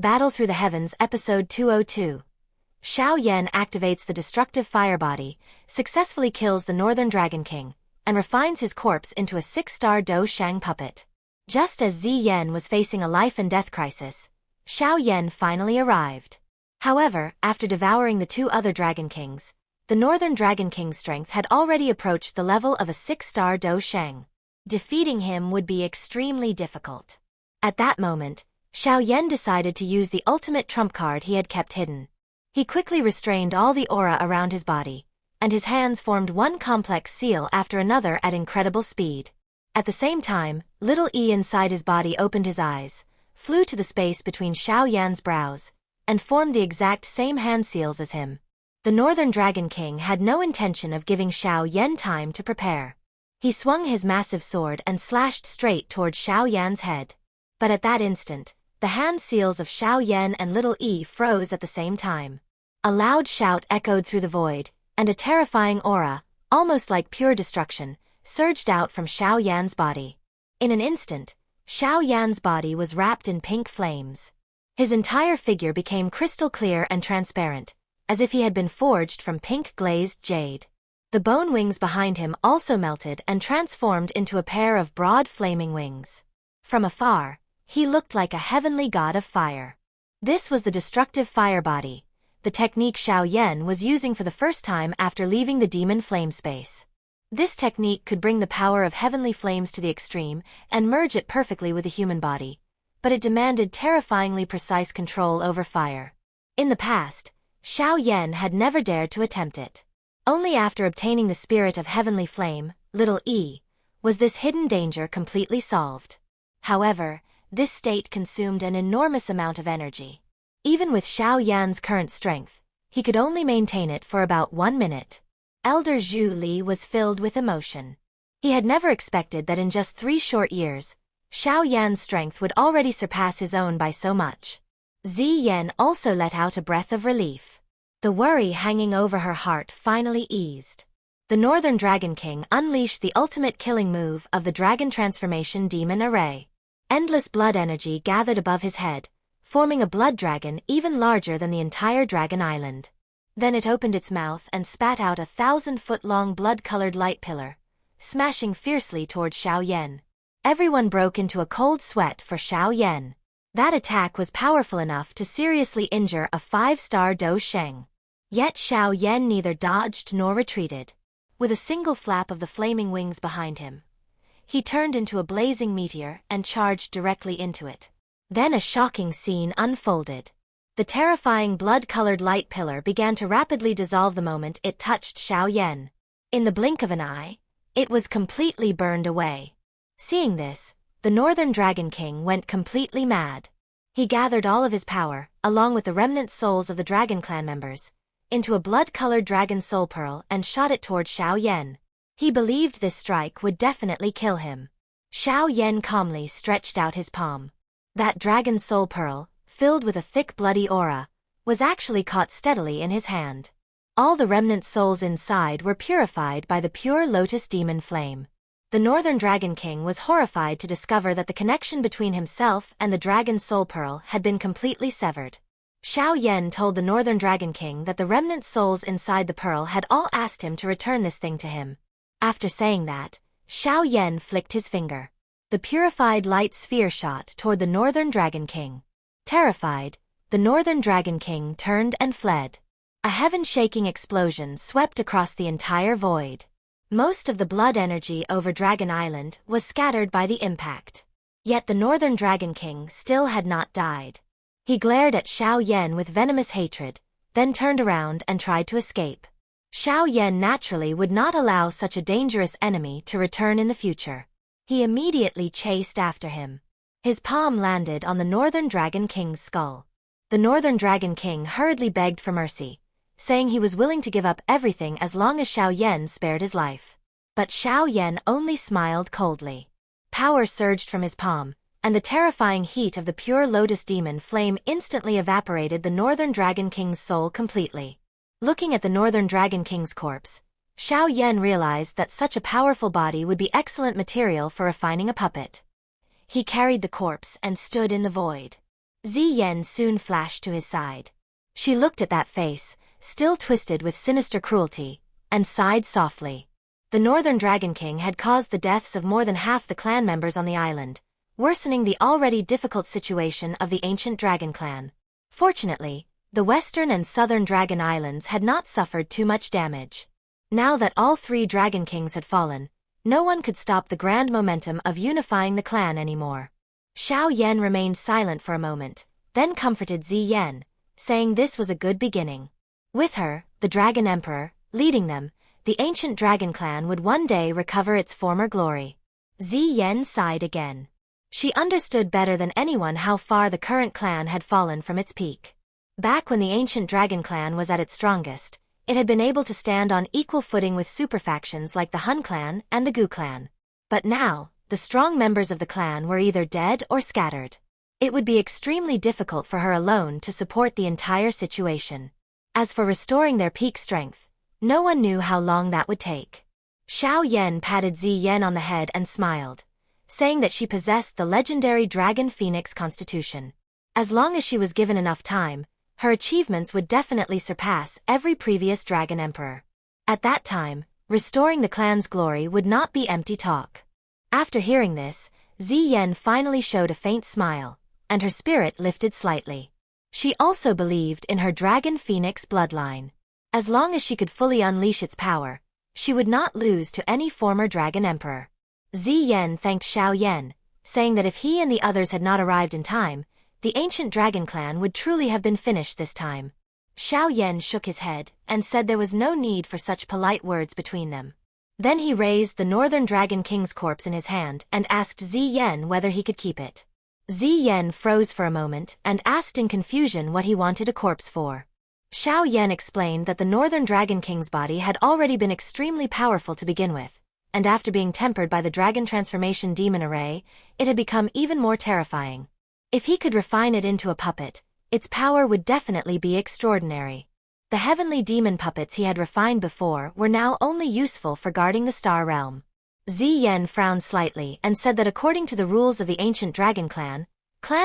Battle Through the Heavens Episode 202. Xiao Yan activates the destructive fire body, successfully kills the Northern Dragon King, and refines his corpse into a Six-Star Dou Sheng puppet. Just as Zi Yan was facing a life-and-death crisis, Xiao Yan finally arrived. However, after devouring the two other Dragon Kings, the Northern Dragon King's strength had already approached the level of a Six-Star Dou Sheng. Defeating him would be extremely difficult. At that moment, Xiao Yan decided to use the ultimate trump card he had kept hidden. He quickly restrained all the aura around his body, and his hands formed one complex seal after another at incredible speed. At the same time, little E inside his body opened his eyes, flew to the space between Xiao Yan's brows, and formed the exact same hand seals as him. The Northern Dragon King had no intention of giving Xiao Yan time to prepare. He swung his massive sword and slashed straight toward Xiao Yan's head. But at that instant, the hand seals of Xiao Yan and little E froze at the same time. A loud shout echoed through the void, and a terrifying aura, almost like pure destruction, surged out from Xiao Yan's body. In an instant, Xiao Yan's body was wrapped in pink flames. His entire figure became crystal clear and transparent, as if he had been forged from pink glazed jade. The bone wings behind him also melted and transformed into a pair of broad flaming wings. From afar, he looked like a heavenly god of fire. This was the destructive fire body, the technique Xiao Yan was using for the first time after leaving the demon flame space. This technique could bring the power of heavenly flames to the extreme and merge it perfectly with the human body, but it demanded terrifyingly precise control over fire. In the past, Xiao Yan had never dared to attempt it. Only after obtaining the spirit of heavenly flame, little E, was this hidden danger completely solved. However, this state consumed an enormous amount of energy. Even with Xiao Yan's current strength, he could only maintain it for about 1 minute. Elder Zhu Li was filled with emotion. He had never expected that in just 3 short years, Xiao Yan's strength would already surpass his own by so much. Zi Yan also let out a breath of relief. The worry hanging over her heart finally eased. The Northern Dragon King unleashed the ultimate killing move of the Dragon Transformation Demon Array. Endless blood energy gathered above his head, forming a blood dragon even larger than the entire Dragon Island. Then it opened its mouth and spat out a 1,000-foot-long blood-colored light pillar, smashing fiercely toward Xiao Yan. Everyone broke into a cold sweat for Xiao Yan. That attack was powerful enough to seriously injure a 5-star Dou Sheng. Yet Xiao Yan neither dodged nor retreated. With a single flap of the flaming wings behind him, he turned into a blazing meteor and charged directly into it. Then a shocking scene unfolded. The terrifying blood-colored light pillar began to rapidly dissolve the moment it touched Xiao Yan. In the blink of an eye, it was completely burned away. Seeing this, the Northern Dragon King went completely mad. He gathered all of his power, along with the remnant souls of the Dragon Clan members, into a blood-colored dragon soul pearl and shot it toward Xiao Yan. He believed this strike would definitely kill him. Xiao Yan calmly stretched out his palm. That dragon soul pearl, filled with a thick bloody aura, was actually caught steadily in his hand. All the remnant souls inside were purified by the pure lotus demon flame. The Northern Dragon King was horrified to discover that the connection between himself and the dragon soul pearl had been completely severed. Xiao Yan told the Northern Dragon King that the remnant souls inside the pearl had all asked him to return this thing to him. After saying that, Xiao Yan flicked his finger. The purified light sphere shot toward the Northern Dragon King. Terrified, the Northern Dragon King turned and fled. A heaven-shaking explosion swept across the entire void. Most of the blood energy over Dragon Island was scattered by the impact. Yet the Northern Dragon King still had not died. He glared at Xiao Yan with venomous hatred, then turned around and tried to escape. Xiao Yan naturally would not allow such a dangerous enemy to return in the future. He immediately chased after him. His palm landed on the Northern Dragon King's skull. The Northern Dragon King hurriedly begged for mercy, saying he was willing to give up everything as long as Xiao Yan spared his life. But Xiao Yan only smiled coldly. Power surged from his palm, and the terrifying heat of the pure lotus demon flame instantly evaporated the Northern Dragon King's soul completely. Looking at the Northern Dragon King's corpse, Xiao Yan realized that such a powerful body would be excellent material for refining a puppet. He carried the corpse and stood in the void. Yan soon flashed to his side. She looked at that face, still twisted with sinister cruelty, and sighed softly. The Northern Dragon King had caused the deaths of more than half the clan members on the island, worsening the already difficult situation of the ancient dragon clan. Fortunately, the Western and Southern Dragon Islands had not suffered too much damage. Now that all three Dragon Kings had fallen, no one could stop the grand momentum of unifying the clan anymore. Xiao Yan remained silent for a moment, then comforted Yan, saying this was a good beginning. With her, the Dragon Emperor, leading them, the ancient dragon clan would one day recover its former glory. Yan sighed again. She understood better than anyone how far the current clan had fallen from its peak. Back when the ancient dragon clan was at its strongest, it had been able to stand on equal footing with superfactions like the Hun clan and the Gu clan. But now, the strong members of the clan were either dead or scattered. It would be extremely difficult for her alone to support the entire situation. As for restoring their peak strength, no one knew how long that would take. Xiao Yan patted Yan on the head and smiled, saying that she possessed the legendary Dragon Phoenix constitution. As long as she was given enough time, her achievements would definitely surpass every previous Dragon Emperor. At that time, restoring the clan's glory would not be empty talk. After hearing this, Yan finally showed a faint smile, and her spirit lifted slightly. She also believed in her Dragon Phoenix bloodline. As long as she could fully unleash its power, she would not lose to any former Dragon Emperor. Yan thanked Xiao Yan, saying that if he and the others had not arrived in time, the ancient dragon clan would truly have been finished this time. Xiao Yan shook his head and said there was no need for such polite words between them. Then he raised the Northern Dragon King's corpse in his hand and asked Yan whether he could keep it. Yan froze for a moment and asked in confusion what he wanted a corpse for. Xiao Yan explained that the Northern Dragon King's body had already been extremely powerful to begin with, and after being tempered by the Dragon Transformation Demon Array, it had become even more terrifying. If he could refine it into a puppet, its power would definitely be extraordinary. The heavenly demon puppets he had refined before were now only useful for guarding the Star Realm. Yan frowned slightly and said that according to the rules of the ancient dragon clan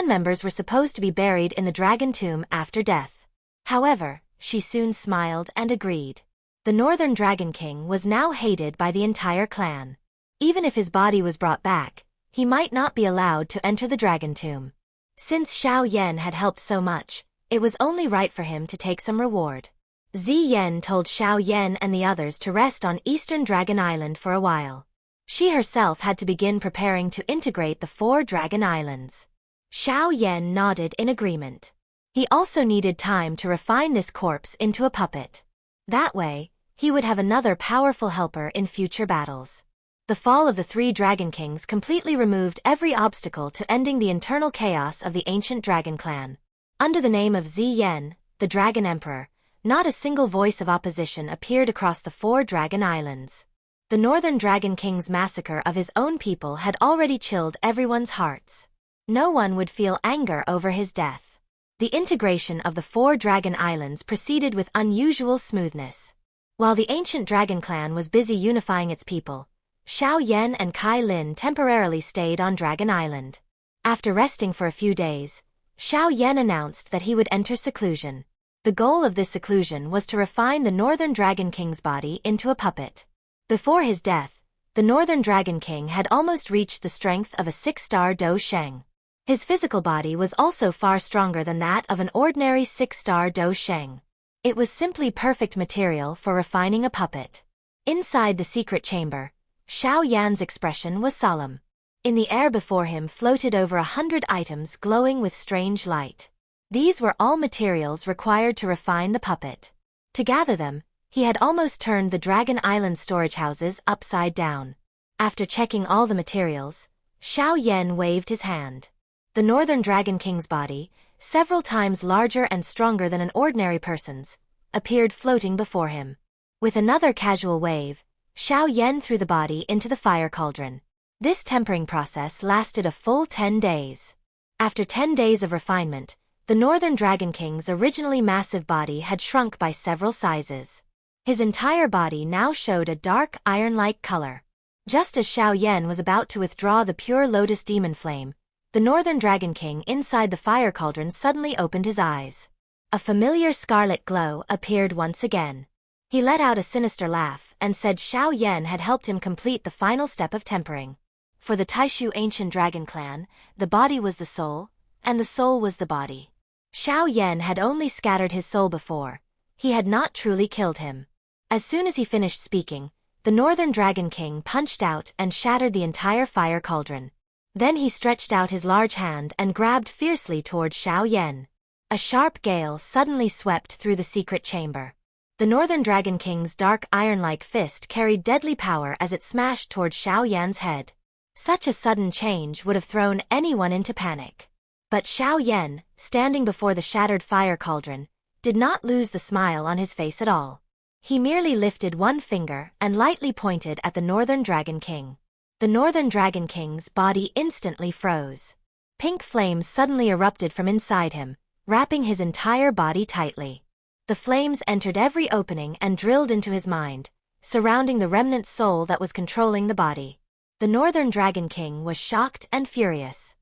members were supposed to be buried in the dragon tomb after death. However, she soon smiled and agreed. The Northern Dragon King was now hated by the entire clan. Even if his body was brought back, he might not be allowed to enter the dragon tomb. Since Xiao Yan had helped so much, it was only right for him to take some reward. Yan told Xiao Yan and the others to rest on Eastern Dragon Island for a while. She herself had to begin preparing to integrate the 4 Dragon Islands. Xiao Yan nodded in agreement. He also needed time to refine this corpse into a puppet. That way, he would have another powerful helper in future battles. The fall of the 3 Dragon Kings completely removed every obstacle to ending the internal chaos of the ancient dragon clan. Under the name of Yan, the Dragon Emperor, not a single voice of opposition appeared across the 4 Dragon Islands. The Northern Dragon King's massacre of his own people had already chilled everyone's hearts. No one would feel anger over his death. The integration of the 4 Dragon Islands proceeded with unusual smoothness. While the ancient dragon clan was busy unifying its people, Xiao Yan and Kai Lin temporarily stayed on Dragon Island. After resting for a few days, Xiao Yan announced that he would enter seclusion. The goal of this seclusion was to refine the Northern Dragon King's body into a puppet. Before his death, the Northern Dragon King had almost reached the strength of a 6-star Dou Sheng. His physical body was also far stronger than that of an ordinary 6-star Dou Sheng. It was simply perfect material for refining a puppet. Inside the secret chamber, Xiao Yan's expression was solemn. In the air before him floated over 100 items glowing with strange light. These were all materials required to refine the puppet. To gather them, he had almost turned the Dragon Island storage houses upside down. After checking all the materials, Xiao Yan waved his hand. The Northern Dragon King's body, several times larger and stronger than an ordinary person's, appeared floating before him. With another casual wave, Xiao Yan threw the body into the fire cauldron. This tempering process lasted a full 10 days. After 10 days of refinement, the Northern Dragon King's originally massive body had shrunk by several sizes. His entire body now showed a dark iron-like color. Just as Xiao Yan was about to withdraw the pure lotus demon flame, the Northern Dragon King inside the fire cauldron suddenly opened his eyes. A familiar scarlet glow appeared once again. He let out a sinister laugh and said Xiao Yan had helped him complete the final step of tempering. For the Taishu ancient dragon clan, the body was the soul, and the soul was the body. Xiao Yan had only scattered his soul before. He had not truly killed him. As soon as he finished speaking, the Northern Dragon King punched out and shattered the entire fire cauldron. Then he stretched out his large hand and grabbed fiercely toward Xiao Yan. A sharp gale suddenly swept through the secret chamber. The Northern Dragon King's dark iron-like fist carried deadly power as it smashed toward Xiao Yan's head. Such a sudden change would have thrown anyone into panic. But Xiao Yan, standing before the shattered fire cauldron, did not lose the smile on his face at all. He merely lifted one finger and lightly pointed at the Northern Dragon King. The Northern Dragon King's body instantly froze. Pink flames suddenly erupted from inside him, wrapping his entire body tightly. The flames entered every opening and drilled into his mind, surrounding the remnant soul that was controlling the body. The Northern Dragon King was shocked and furious.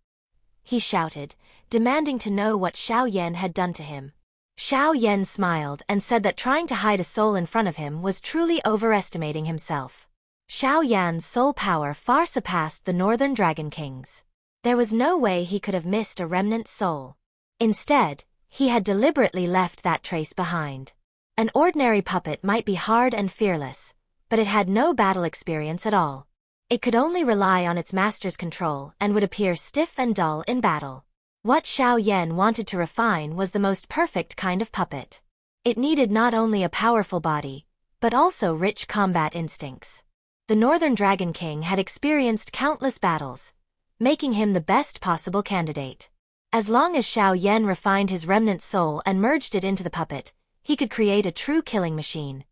He shouted, demanding to know what Xiao Yan had done to him. Xiao Yan smiled and said that trying to hide a soul in front of him was truly overestimating himself. Xiao Yan's soul power far surpassed the Northern Dragon King's. There was no way he could have missed a remnant soul. Instead, he had deliberately left that trace behind. An ordinary puppet might be hard and fearless, but it had no battle experience at all. It could only rely on its master's control and would appear stiff and dull in battle. What Xiao Yan wanted to refine was the most perfect kind of puppet. It needed not only a powerful body, but also rich combat instincts. The Northern Dragon King had experienced countless battles, making him the best possible candidate. As long as Xiao Yan refined his remnant soul and merged it into the puppet, he could create a true killing machine.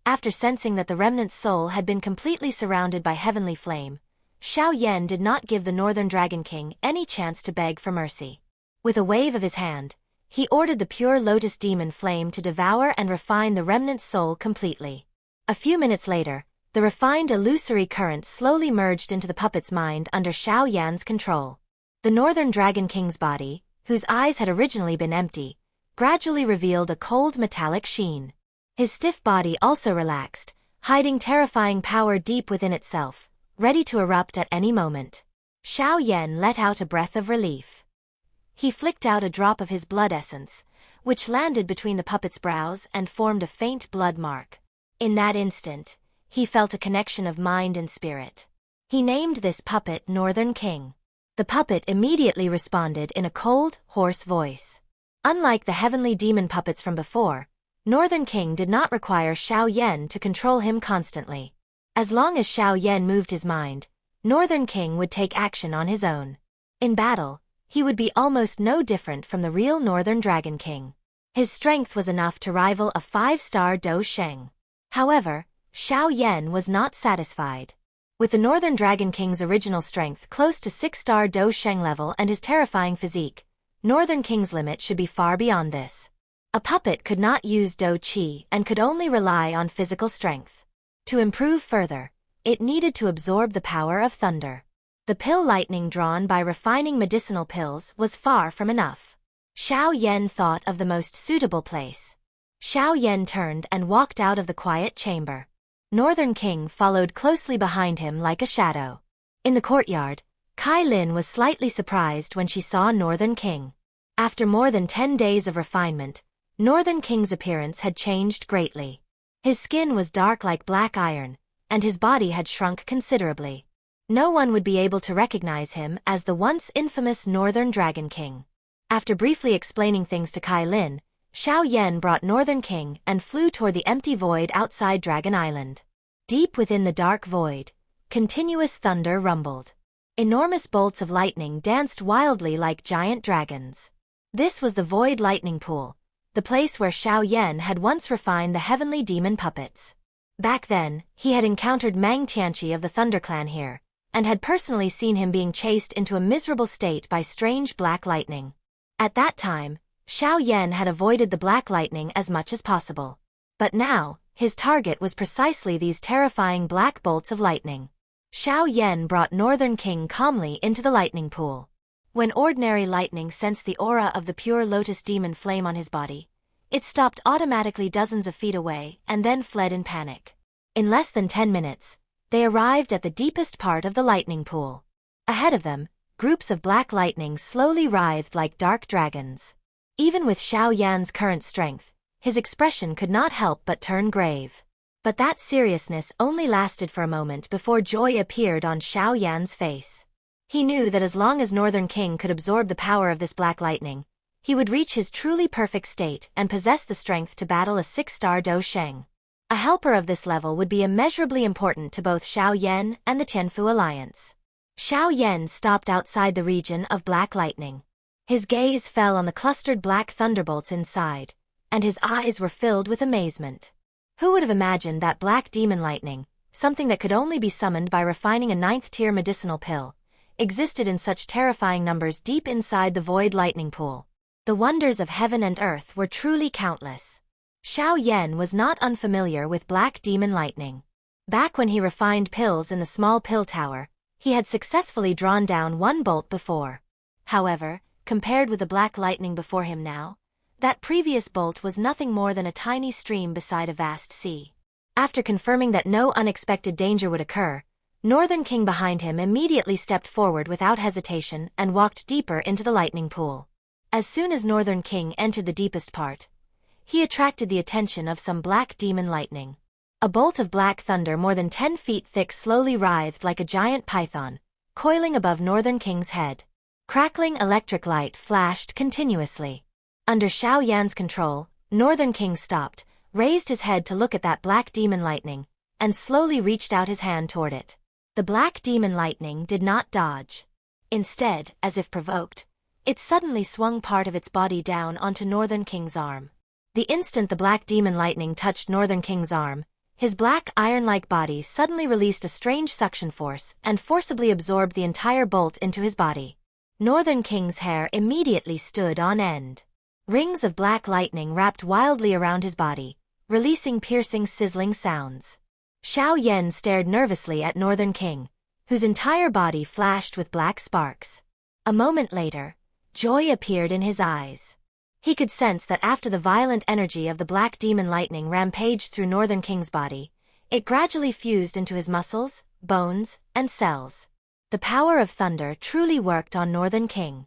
After sensing that the remnant soul had been completely surrounded by heavenly flame, Xiao Yan did not give the Northern Dragon King any chance to beg for mercy. With a wave of his hand, he ordered the pure lotus demon flame to devour and refine the remnant soul completely. A few minutes later, the refined illusory current slowly merged into the puppet's mind under Xiao Yan's control. The Northern Dragon King's body, whose eyes had originally been empty, gradually revealed a cold metallic sheen. His stiff body also relaxed, hiding terrifying power deep within itself, ready to erupt at any moment. Xiao Yan let out a breath of relief. He flicked out a drop of his blood essence, which landed between the puppet's brows and formed a faint blood mark. In that instant, he felt a connection of mind and spirit. He named this puppet Northern King. The puppet immediately responded in a cold, hoarse voice. Unlike the heavenly demon puppets from before, Northern King did not require Xiao Yan to control him constantly. As long as Xiao Yan moved his mind, Northern King would take action on his own. In battle, he would be almost no different from the real Northern Dragon King. His strength was enough to rival a 5-star Dou Sheng. However, Xiao Yan was not satisfied. With the Northern Dragon King's original strength close to 6-star Dou Sheng level and his terrifying physique, Northern King's limit should be far beyond this. A puppet could not use Dou Qi and could only rely on physical strength. To improve further, it needed to absorb the power of thunder. The pill lightning drawn by refining medicinal pills was far from enough. Xiao Yan thought of the most suitable place. Xiao Yan turned and walked out of the quiet chamber. Northern King followed closely behind him like a shadow. In the courtyard, Kai Lin was slightly surprised when she saw Northern King. After more than 10 days of refinement, Northern King's appearance had changed greatly. His skin was dark like black iron, and his body had shrunk considerably. No one would be able to recognize him as the once infamous Northern Dragon King. After briefly explaining things to Kai Lin, Xiao Yan brought Northern King and flew toward the empty void outside Dragon Island. Deep within the dark void, continuous thunder rumbled. Enormous bolts of lightning danced wildly like giant dragons. This was the Void Lightning Pool, the place where Xiao Yan had once refined the heavenly demon puppets. Back then, he had encountered Mang Tianqi of the Thunder Clan here, and had personally seen him being chased into a miserable state by strange black lightning. At that time, Xiao Yan had avoided the black lightning as much as possible. But now, his target was precisely these terrifying black bolts of lightning. Xiao Yan brought Northern King calmly into the lightning pool. When ordinary lightning sensed the aura of the pure lotus demon flame on his body, it stopped automatically dozens of feet away and then fled in panic. In less than 10 minutes, they arrived at the deepest part of the lightning pool. Ahead of them, groups of black lightning slowly writhed like dark dragons. Even with Xiao Yan's current strength, his expression could not help but turn grave. But that seriousness only lasted for a moment before joy appeared on Xiao Yan's face. He knew that as long as Northern King could absorb the power of this black lightning, he would reach his truly perfect state and possess the strength to battle a Six-Star Dou Sheng. A helper of this level would be immeasurably important to both Xiao Yan and the 𝐁𝐓𝐓𝐇 alliance. Xiao Yan stopped outside the region of black lightning. His gaze fell on the clustered black thunderbolts inside, and his eyes were filled with amazement. Who would have imagined that black demon lightning, something that could only be summoned by refining a 9th-tier medicinal pill, existed in such terrifying numbers deep inside the void lightning pool? The wonders of heaven and earth were truly countless. Xiao Yan was not unfamiliar with black demon lightning. Back when he refined pills in the small pill tower, he had successfully drawn down one bolt before. However, compared with the black lightning before him now, that previous bolt was nothing more than a tiny stream beside a vast sea. After confirming that no unexpected danger would occur, Northern King behind him immediately stepped forward without hesitation and walked deeper into the lightning pool. As soon as Northern King entered the deepest part, he attracted the attention of some black demon lightning. A bolt of black thunder more than 10 feet thick slowly writhed like a giant python, coiling above Northern King's head. Crackling electric light flashed continuously. Under Xiao Yan's control, Northern King stopped, raised his head to look at that black demon lightning, and slowly reached out his hand toward it. The black demon lightning did not dodge. Instead, as if provoked, it suddenly swung part of its body down onto Northern King's arm. The instant the black demon lightning touched Northern King's arm, his black iron-like body suddenly released a strange suction force and forcibly absorbed the entire bolt into his body. Northern King's hair immediately stood on end. Rings of black lightning wrapped wildly around his body, releasing piercing sizzling sounds. Xiao Yan stared nervously at Northern King, whose entire body flashed with black sparks. A moment later, joy appeared in his eyes. He could sense that after the violent energy of the black demon lightning rampaged through Northern King's body, it gradually fused into his muscles, bones, and cells. The power of thunder truly worked on Northern King.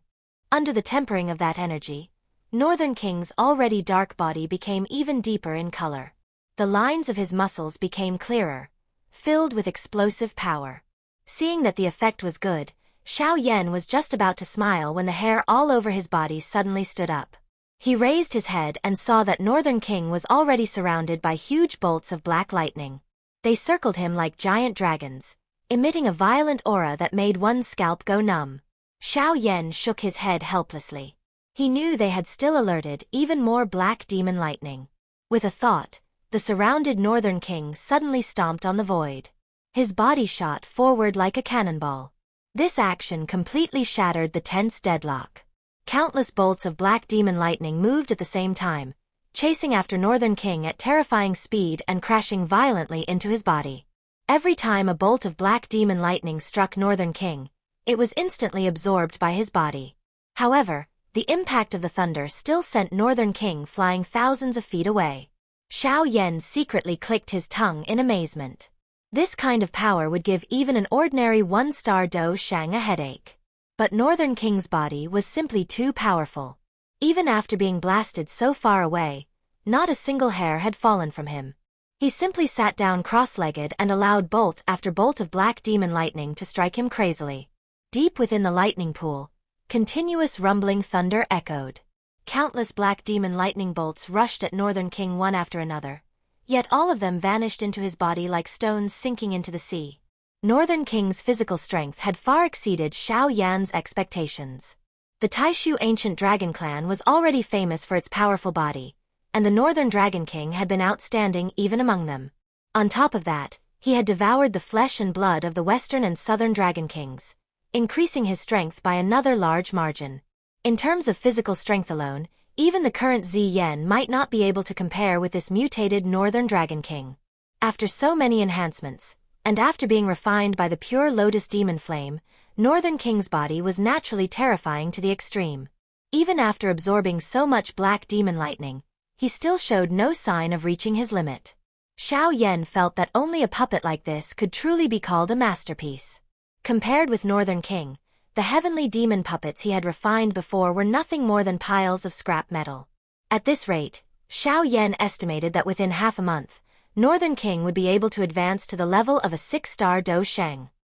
Under the tempering of that energy, Northern King's already dark body became even deeper in color. The lines of his muscles became clearer, filled with explosive power. Seeing that the effect was good, Xiao Yan was just about to smile when the hair all over his body suddenly stood up. He raised his head and saw that Northern King was already surrounded by huge bolts of black lightning. They circled him like giant dragons, emitting a violent aura that made one's scalp go numb. Xiao Yan shook his head helplessly. He knew they had still alerted even more black demon lightning. With a thought, the surrounded Northern King suddenly stomped on the void. His body shot forward like a cannonball. This action completely shattered the tense deadlock. Countless bolts of black demon lightning moved at the same time, chasing after Northern King at terrifying speed and crashing violently into his body. Every time a bolt of black demon lightning struck Northern King, it was instantly absorbed by his body. However, the impact of the thunder still sent Northern King flying thousands of feet away. Xiao Yan secretly clicked his tongue in amazement. This kind of power would give even an ordinary 1-star Dou Sheng a headache. But Northern King's body was simply too powerful. Even after being blasted so far away, not a single hair had fallen from him. He simply sat down cross-legged and allowed bolt after bolt of black demon lightning to strike him crazily. Deep within the lightning pool, continuous rumbling thunder echoed. Countless black demon lightning bolts rushed at Northern King one after another, yet all of them vanished into his body like stones sinking into the sea. Northern King's physical strength had far exceeded Xiao Yan's expectations. The Taishu ancient dragon clan was already famous for its powerful body, and the Northern Dragon King had been outstanding even among them. On top of that, he had devoured the flesh and blood of the Western and Southern Dragon Kings, increasing his strength by another large margin. In terms of physical strength alone, even the current Xiyan might not be able to compare with this mutated Northern Dragon King. After so many enhancements, and after being refined by the pure lotus demon flame, Northern King's body was naturally terrifying to the extreme. Even after absorbing so much black demon lightning, he still showed no sign of reaching his limit. Xiao Yan felt that only a puppet like this could truly be called a masterpiece. Compared with Northern King, the heavenly demon puppets he had refined before were nothing more than piles of scrap metal. At this rate, Xiao Yan estimated that within half a month, Northern King would be able to advance to the level of a 6-star Dou Sheng.